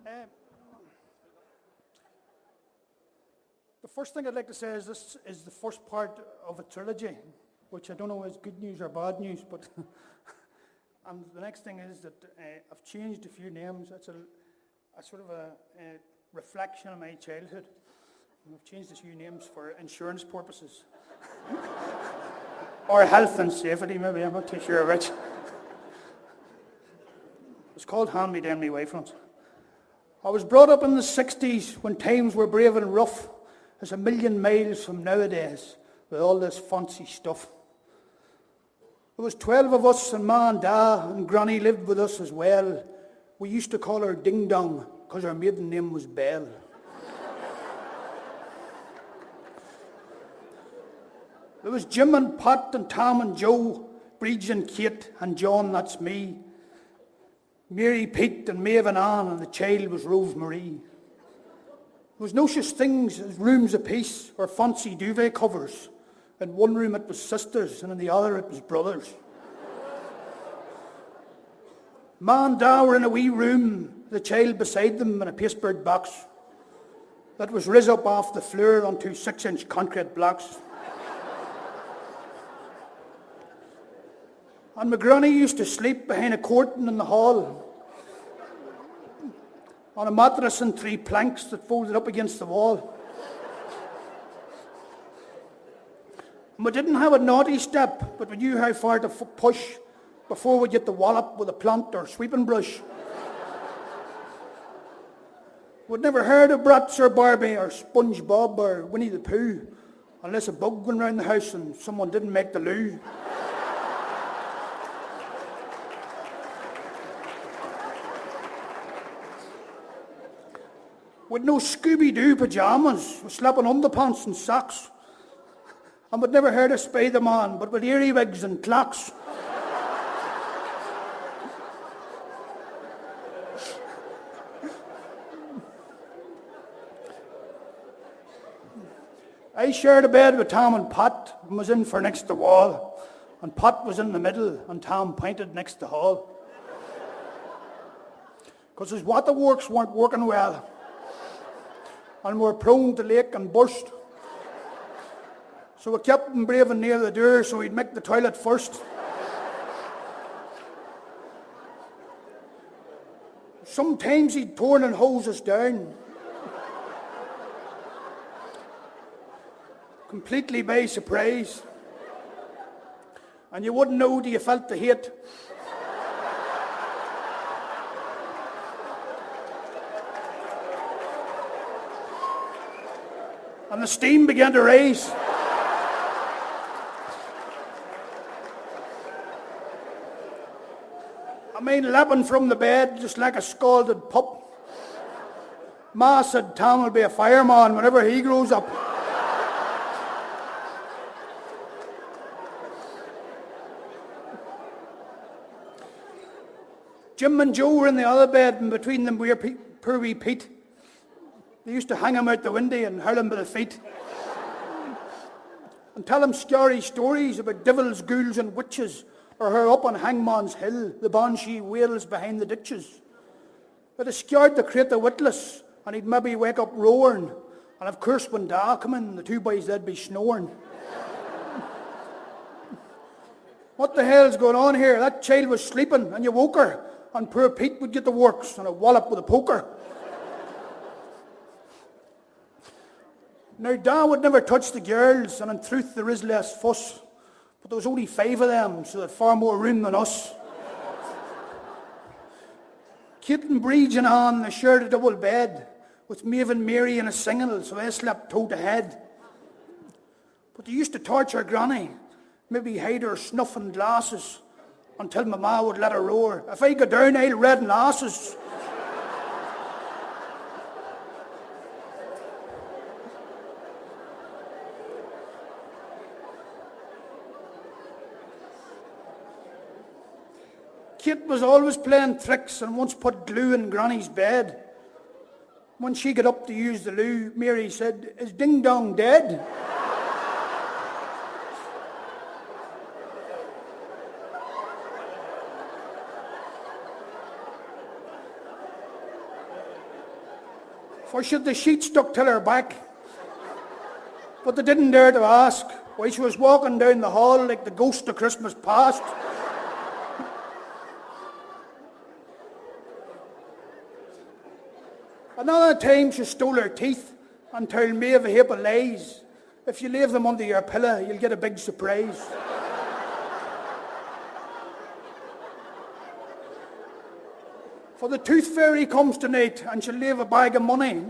Um, the first thing I'd like to say is this is the first part of a trilogy, which I don't know is good news or bad news, but and the next thing is that I've changed a few names. It's a sort of a reflection of my childhood. I've changed a few names for insurance purposes. Or health and safety, maybe, I'm not too sure which. It's called Hand Me Down Me Wayfront. I was brought up in the 60s when times were brave and rough, as a million miles from nowadays with all this fancy stuff. There was 12 of us, and Ma and Da and Granny lived with us as well. We used to call her Ding Dong because her maiden name was Belle. There was Jim and Pat and Tom and Joe, Bridge and Kate and John, that's me, Mary, Pete and Maeve and Anne, and the child was Rosemarie. There was no such things as rooms apiece or fancy duvet covers. In one room it was sisters, and in the other it was brothers. Ma and Da were in a wee room, the child beside them in a pasteboard box that was riz up off the floor onto 6-inch concrete blocks. And my granny used to sleep behind a curtain in the hall on a mattress and 3 planks that folded up against the wall. And we didn't have a naughty step, but we knew how far to push before we get the wallop with a plant or sweeping brush. We'd never heard of Bratz or Barbie or SpongeBob or Winnie the Pooh unless a bug went round the house and someone didn't make the loo. With no Scooby-Doo pyjamas, we slept in underpants and socks. And we'd never heard of Spider-Man, but with earwigs and clocks. I shared a bed with Tom and Pat and was in for next the wall. And Pat was in the middle and Tom pointed next the hall. Because his waterworks weren't working well. And were prone to leak and burst. So we kept him brave and near the door so he'd make the toilet first. Sometimes he'd turn and hose us down. Completely by surprise. And you wouldn't know till you felt the hate. And the steam began to rise. I mean, lapping from the bed just like a scalded pup. Ma said Tom will be a fireman whenever he grows up. Jim and Joe were in the other bed, and between them we were poor wee Pete. They used to hang him out the window and hurl him by the feet. And tell him scary stories about devils, ghouls and witches, or her up on Hangman's Hill, the banshee wails behind the ditches. It scared the crate of witless, and he'd maybe wake up roaring, and of course when Da come in, the 2 boys they'd be snoring. What the hell's going on here? That child was sleeping, and you woke her, and poor Pete would get the works, and a wallop with a poker. Now, Da would never touch the girls, and in truth there is less fuss. But there was only 5 of them, so they had far more room than us. Kate and Bridge and Anne, they shared a double bed, with Maeve and Mary in a single, so they slept toe to head. But they used to torture Granny, maybe hide her snuffing glasses, until my ma would let her roar, "If I go down, I'll redden lasses." Kate was always playing tricks and once put glue in Granny's bed. When she got up to use the loo, Mary said, "Is Ding Dong dead?" for she had the sheet stuck till her back. But they didn't dare to ask why she was walking down the hall like the ghost of Christmas past. Another time she stole her teeth and told me of a heap of lies. If you leave them under your pillow, you'll get a big surprise. For the tooth fairy comes tonight and she'll leave a bag of money.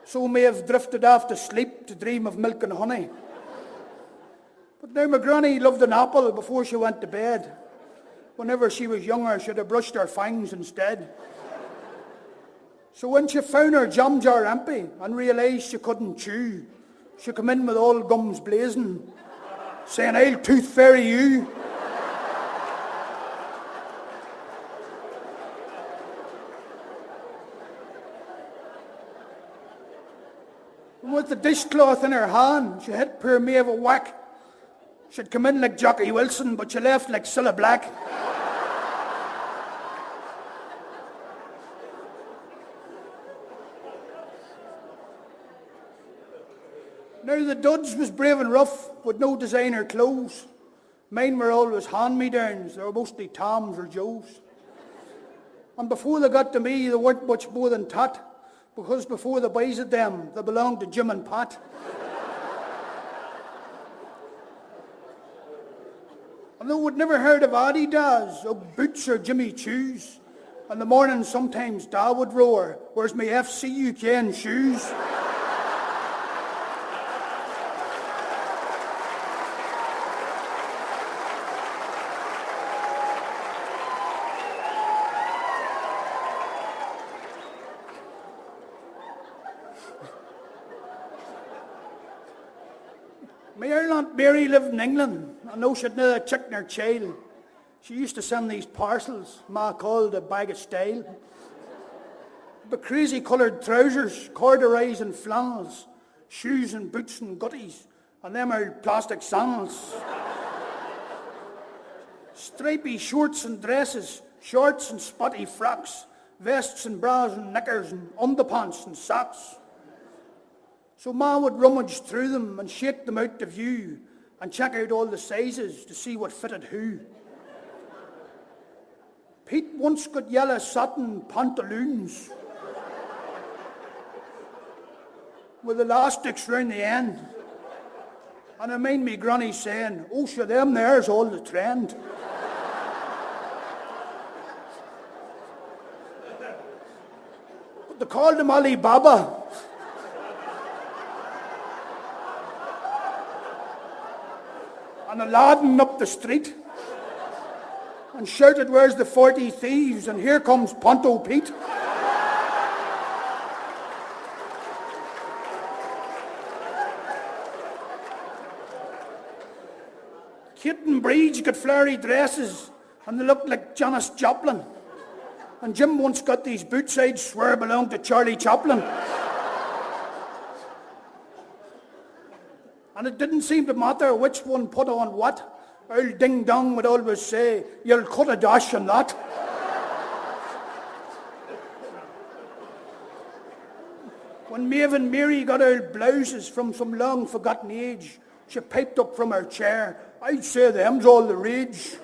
So may have drifted off to sleep to dream of milk and honey. But now my granny loved an apple before she went to bed. Whenever she was younger, she'd have brushed her fangs instead. So when she found her jam jar empty and realised she couldn't chew, she come in with all gums blazing, saying, "I'll tooth fairy you." And with the dishcloth in her hand, she hit poor Maeve a whack. She'd come in like Jockey Wilson, but she left like Cilla Black. Now the duds was brave and rough, with no designer clothes. Mine were always hand-me-downs, they were mostly Toms or Joes. And before they got to me, they weren't much more than tat, because before the boys had them, they belonged to Jim and Pat. And though we'd never heard of Adidas, or Boots or Jimmy Choos, in the morning sometimes Da would roar, "Where's my FC UK shoes?" My old Aunt Mary lived in England. I know she'd neither chick nor child. She used to send these parcels, Ma called a bag of style. But crazy coloured trousers, corduroys and flannels, shoes and boots and gutties, and them old plastic sandals. Stripy shorts and dresses, shorts and spotty frocks, vests and bras and knickers and underpants and socks. So Ma would rummage through them and shake them out to view and check out all the sizes to see what fitted who. Pete once got yellow satin pantaloons with elastics round the end. And I mind me granny saying, "Oh, sure, them there's all the trend." But they called him Ali Baba. And Aladdin up the street and shouted, "Where's the 40 thieves? And here comes Ponto Pete." Kate and Breege got flowery dresses and they looked like Janis Joplin. And Jim once got these boots I'd swear belonged to Charlie Chaplin. And it didn't seem to matter which one put on what. Old Ding Dong would always say, "You'll cut a dash on that." When Maeve and Mary got old blouses from some long forgotten age, she piped up from her chair, "I'd say them's all the rage."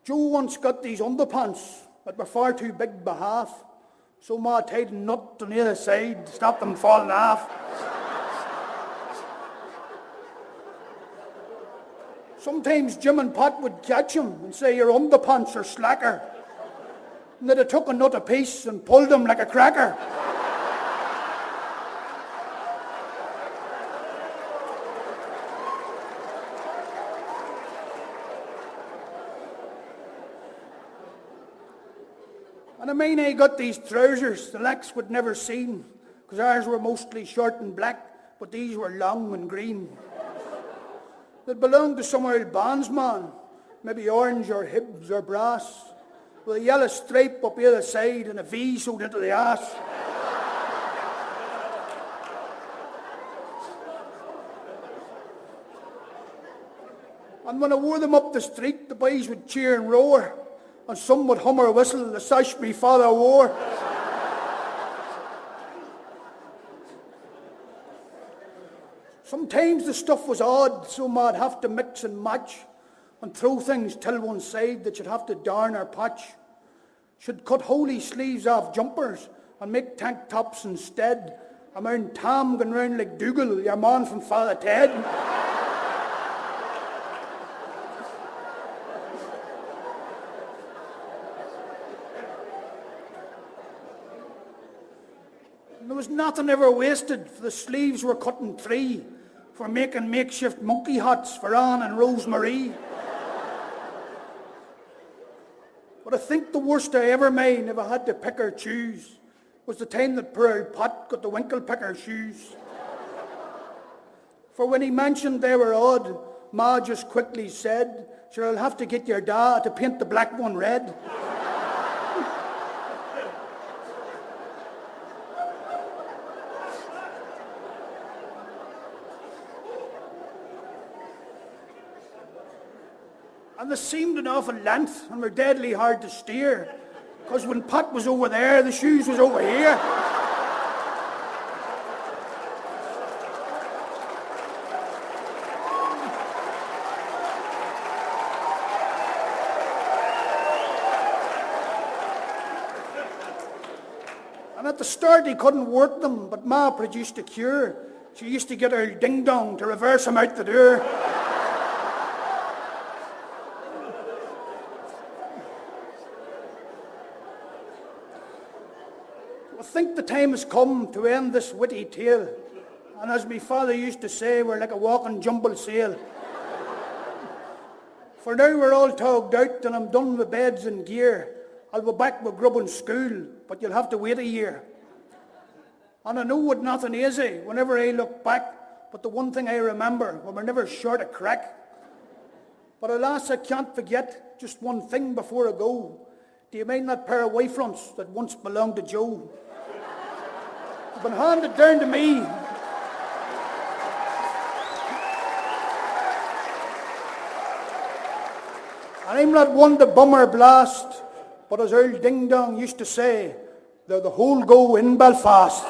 Joe once got these underpants that were far too big by half, so Ma tied a nut on the other side to stop them falling off. Sometimes Jim and Pat would catch him and say, "Your underpants are slacker." And they'd have took a nut apiece and pulled him like a cracker. And I mean, I got these trousers the Lex would never seen, because ours were mostly short and black, but these were long and green. That belonged to some old bandsman, maybe Orange or Hibs or Brass, with a yellow stripe up the other side and a V sewed into the arse. And when I wore them up the street, the boys would cheer and roar, and some would hum or whistle, "The sash me father wore." Sometimes the stuff was odd, so Ma'd have to mix and match and throw things till one side that you'd have to darn or patch. Should cut holy sleeves off jumpers and make tank tops instead. I'm wearing Tam going round like Dougal, your man from Father Ted. There was nothing ever wasted, for the sleeves were cut in three for making makeshift monkey hats for Anne and Rosemary. But I think the worst I ever made, if I had to pick or choose, was the time that poor old Pat got the winkle picker shoes. For when he mentioned they were odd, Ma just quickly said, "Sure, I'll have to get your dad to paint the black one red." And they seemed an awful length and were deadly hard to steer, because when Pat was over there, the shoes was over here. And at the start he couldn't work them, but Ma produced a cure. She used to get her ding-dong to reverse him out the door. I think the time has come to end this witty tale, and as my father used to say, we're like a walking jumble sale. For now we're all togged out and I'm done with beds and gear. I'll be back with grub in school, but you'll have to wait a year. And I know it nothing easy whenever I look back, but the one thing I remember, well, we're never short of crack. But alas, I can't forget just one thing before I go. Do you mind that pair of white fronts that once belonged to Joe? It's been handed down to me. And I'm not one to bum or blast, but as Earl Ding Dong used to say, they're the whole go in Belfast.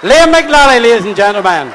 Liam McLaren, ladies and gentlemen.